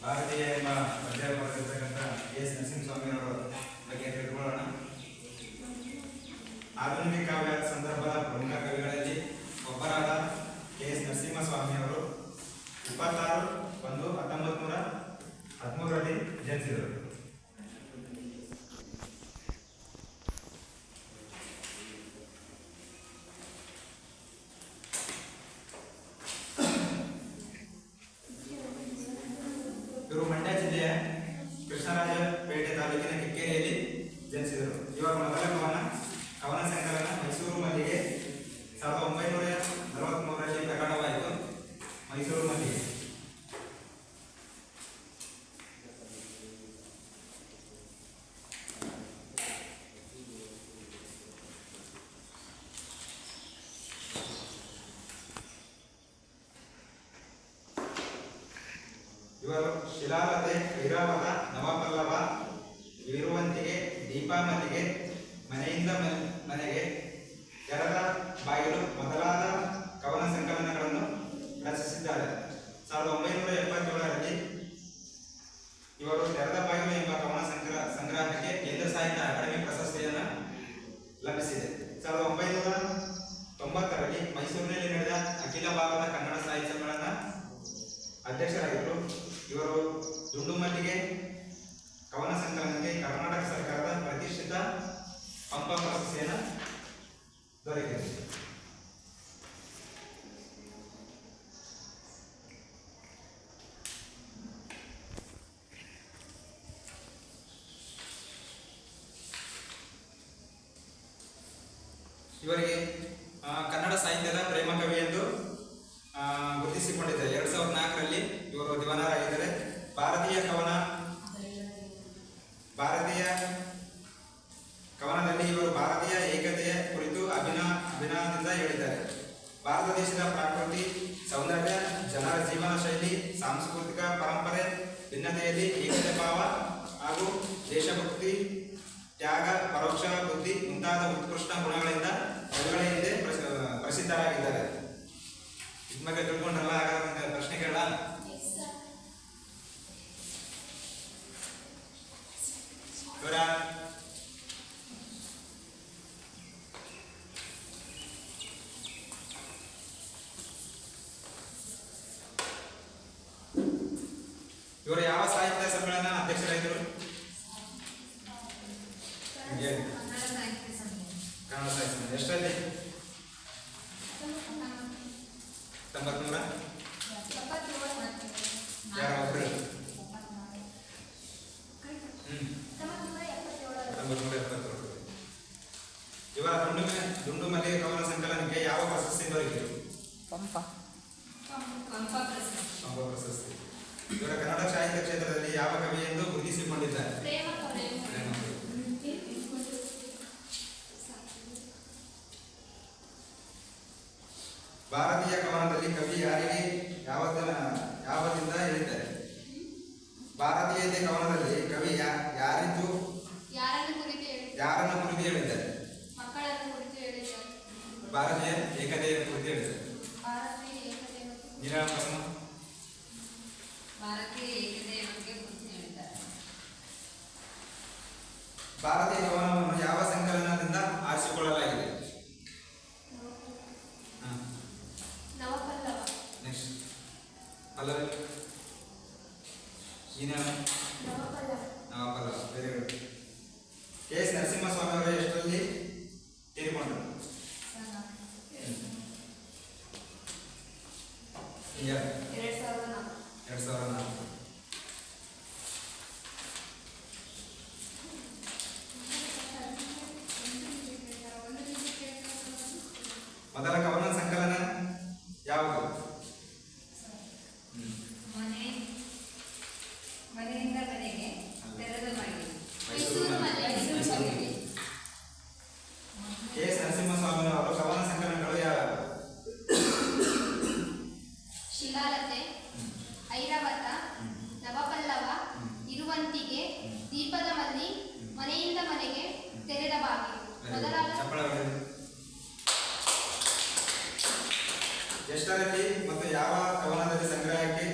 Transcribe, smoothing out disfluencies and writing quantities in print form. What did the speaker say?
ಭಾರತೀಯ ಎಂಬ ಪದ್ಯ ಬರೆದಿರ್ತಕ್ಕಂಥ ಎಸ್ ನರಸಿಂಹಸ್ವಾಮಿಯವರ ಬಗ್ಗೆ ತಿಳ್ಕೊಳ್ಳೋಣ. ಆಧುನಿಕ ಕಾವ್ಯ ಸಂದರ್ಭದ ಪ್ರಮುಖ ಕವಿಗಳಲ್ಲಿ ಒಬ್ಬರಾದ ಎಸ್ ನರಸಿಂಹಸ್ವಾಮಿಯವರು 26/1/1913 ಜನಿಸಿದರು. ಇವರು ಮಂಡ್ಯ ಜಿಲ್ಲೆಯ ಕೃಷ್ಣರಾಜಪೇಟೆ ತಾಲೂಕಿನ ಕಿಕ್ಕೇರಿಯಲ್ಲಿ ಜನಿಸಿದರು. ಇವರ ಮೊದಲ ಕವನ ಸಂಕಲನ ಮೈಸೂರು ಮಲ್ಲಿಗೆ 1943ರಲ್ಲಿ ಪ್ರಕಟವಾಯಿತು. ಮೈಸೂರು ಮಲ್ಲಿಗೆ ಇವರು ಶಿಲಾಲತೆ, ಐರಾವತ, ನವಪಲ್ಲವ, ಇರುವಂತಿಗೆ, ದೀಪಾಮಲ್ಲಿಗೆ, ಮನೆಯಿಂದ ಮನೆಗೆ, ತೆರೆದ ಬಾಗಿಲು ಮೊದಲಾದ ಕವನ ಸಂಕಲನಗಳನ್ನು ರಚಿಸಿದ್ದಾರೆ. 1977ರಲ್ಲಿ ಇವರು ತೆರೆದ ಬಾಗಿಲು ಎಂಬ ಕವನ ಸಂಗ್ರಹಕ್ಕೆ ಕೇಂದ್ರ ಸಾಹಿತ್ಯ ಅಕಾಡೆಮಿ ಪ್ರಶಸ್ತಿಯನ್ನು ಲಭಿಸಿದೆ. 1990ರಲ್ಲಿ ಮೈಸೂರಿನಲ್ಲಿ ನಡೆದ ಅಖಿಲ ಭಾರತ ಕನ್ನಡ ಸಾಹಿತ್ಯ ಸಮ್ಮೇಳನ ಅಧ್ಯಕ್ಷರಾಗಿದ್ದರು. ಇವರು ದುಂಡು ಮಲ್ಲಿಗೆ ಕವನ ಸಂಕಲನಕ್ಕೆ ಕರ್ನಾಟಕ ಸರ್ಕಾರದ ಪ್ರತಿಷ್ಠಿತ ಪಂಪ ಪ್ರಶಸ್ತಿಯನ್ನು ದೊರೆತಿದೆ. ಇವರಿಗೆ ಕನ್ನಡ ಸಾಹಿತ್ಯದ ಪ್ರೇಮ ಕವಿ ಎಂದು ಗುರುತಿಸಿಕೊಂಡಿದ್ದಾರೆ. 2004ರಲ್ಲಿ ಇವರು ದಿವಾನರಾಗಿದ್ದಾರೆ. ಭಾರತೀಯ ಕವನದಲ್ಲಿ ಇವರು ಭಾರತೀಯ ಏಕತೆಯ ಕುರಿತು ಅಭಿನಯದಿಂದ ಹೇಳಿದ್ದಾರೆ. ಭಾರತ ದೇಶದ ಪ್ರಕೃತಿ ಸೌಂದರ್ಯ, ಜನರ ಜೀವನ ಶೈಲಿ, ಸಾಂಸ್ಕೃತಿಕ ಪರಂಪರೆ, ಭಿನ್ನತೆಯಲ್ಲಿ ಏಕತೆ ಭಾವ ಹಾಗೂ ದೇಶಭಕ್ತಿ, ತ್ಯಾಗ, ಪರೋಕ್ಷ ಬುದ್ಧಿ ಮುಂತಾದ ಉತ್ಕೃಷ್ಟ ಗುಣಗಳಿಂದ ಕವಿಗಳ ಹಿಂದೆ ಪ್ರಸಿದ್ಧರಾಗಿದ್ದಾರೆ. ನಿಮಗೆ ತಿಳ್ಕೊಂಡ್ರಲ್ಲ, ಹಾಗಾದ್ರೆ ಪ್ರಶ್ನೆ ಕೇಳ. ಇವರು ಯಾವ ಸಾಹಿತ್ಯ ಸಮ್ಮೇಳನ ಅಧ್ಯಕ್ಷರಾಗಿದ್ದರು? ಕನ್ನಡ ಸಾಹಿತ್ಯ ಸಮ್ಮೇಳನ ಎಷ್ಟರಲ್ಲಿ? 93 ಯಾರ ಒಬ್ಬರು? 1977. ಇವರ ದುಂಡು ಮಲ್ಲಿಗೆ ಕವನ ಸಂಕಲನಕ್ಕೆ ಯಾವ ಪ್ರಶಸ್ತಿ ದೊರೆತಿರು? ಪಂಪ ಪ್ರಶಸ್ತಿ. ಇವರ ಕನ್ನಡ ಸಾಹಿತ್ಯ ಕ್ಷೇತ್ರದಲ್ಲಿ ಯಾವ ಕವಿ ಎಂದು ಗುರುತಿಸಿಕೊಂಡಿದ್ದಾರೆ? ಭಾರತೀಯ ಕವನದಲ್ಲಿ ಕವಿ ಯಾರಿಗೆ ಯಾವದಿಂದ ಹೇಳಿದ್ದಾರೆ? ಭಾರತೀಯತೆ ಕವನದಲ್ಲಿ ಕವಿ ಯಾರನ್ನು ಕುರಿತು ಹೇಳಿದ್ದಾರೆ? ಭಾರತೀಯ ಏಕತೆಯ ಕುರಿತು ಹೇಳಿದ್ದಾರೆ. ಭಾರತೀಯ ಕವನವನ್ನು ಯಾವ ಸಂಕಲನದಿಂದ ಆರಿಸಿಕೊಳ್ಳಲಾಗಿದೆ? Next Pallavi. Navapallava. Very good. S Narasimhaswamy ಅವರು ಎಷ್ಟರಲ್ಲಿ ತೀರಿಕೊಂಡರು? 2004. ಮೊದಲ ಕವನ ಸಂಕಲನ ಯಾವುದು? ಮನೆಯಿಂದ ಮನೆಗೆ, ತೆರೆದ ಬಾಗಿಲು. ಕೆ ಎಸ್ ನರಸಿಂಹಸ್ವಾಮಿ ಅವರ ಕವನ ಸಂಕಲನಗಳು ಯಾವ್ಯಾವು? ಶಿಲಾಲತೆ, ಐರಾವತ, ನವಪಲ್ಲವ, ಇರುವಂತಿಗೆ, ದೀಪದ ಮಲ್ಲಿ, ಮನೆಯಿಂದ ಮನೆಗೆ, ತೆರೆದ ಬಾಗಿಲು ಮೊದಲಾದ ಎಷ್ಟರಲ್ಲಿ ಮತ್ತು ಯಾವ ಕವನದಲ್ಲಿ ಸಂಗ್ರಹಕ್ಕೆ